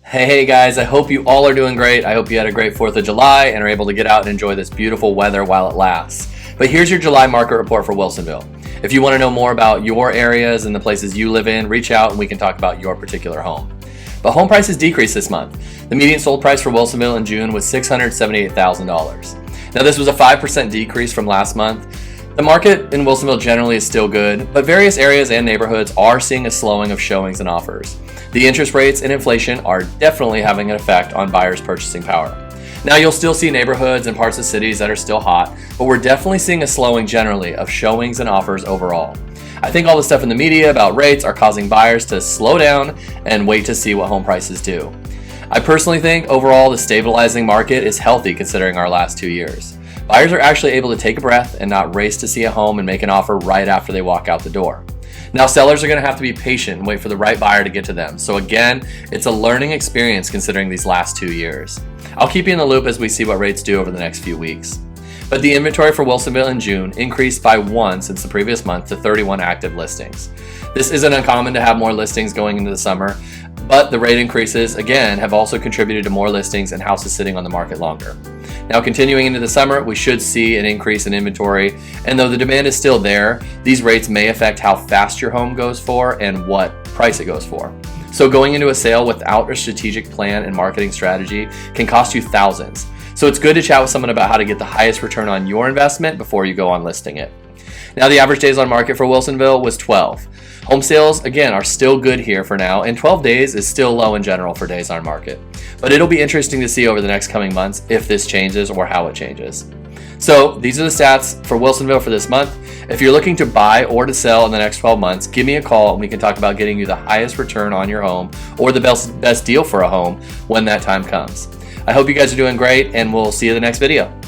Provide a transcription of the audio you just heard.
Hey guys, I hope you all are doing great. I hope you had a great 4th of July and are able to get out and enjoy this beautiful weather while it lasts. But here's your July market report for Wilsonville. If you want to know more about your areas and the places you live in, reach out and we can talk about your particular home. But home prices decreased this month. The median sold price for Wilsonville in June was $678,000. Now this was a 5% decrease from last month. The market in Wilsonville generally is still good, but various areas and neighborhoods are seeing a slowing of showings and offers. The interest rates and inflation are definitely having an effect on buyers' purchasing power. Now you'll still see neighborhoods and parts of cities that are still hot, but we're definitely seeing a slowing generally of showings and offers overall. I think all the stuff in the media about rates are causing buyers to slow down and wait to see what home prices do. I personally think overall the stabilizing market is healthy considering our last 2 years. Buyers are actually able to take a breath and not race to see a home and make an offer right after they walk out the door. Now sellers are going to have to be patient and wait for the right buyer to get to them. So again, it's a learning experience considering these last 2 years. I'll keep you in the loop as we see what rates do over the next few weeks. But the inventory for Wilsonville in June increased by 1 since the previous month to 31 active listings. This isn't uncommon to have more listings going into the summer, but the rate increases, again, have also contributed to more listings and houses sitting on the market longer. Now, continuing into the summer, we should see an increase in inventory, and though the demand is still there, these rates may affect how fast your home goes for and what price it goes for. So going into a sale without a strategic plan and marketing strategy can cost you thousands. So it's good to chat with someone about how to get the highest return on your investment before you go on listing it. Now, the average days on market for Wilsonville was 12. Home sales, again, are still good here for now, and 12 days is still low in general for days on market. But it'll be interesting to see over the next coming months if this changes or how it changes. So these are the stats for Wilsonville for this month. If you're looking to buy or to sell in the next 12 months, give me a call and we can talk about getting you the highest return on your home or the best deal for a home when that time comes. I hope you guys are doing great, and we'll see you in the next video.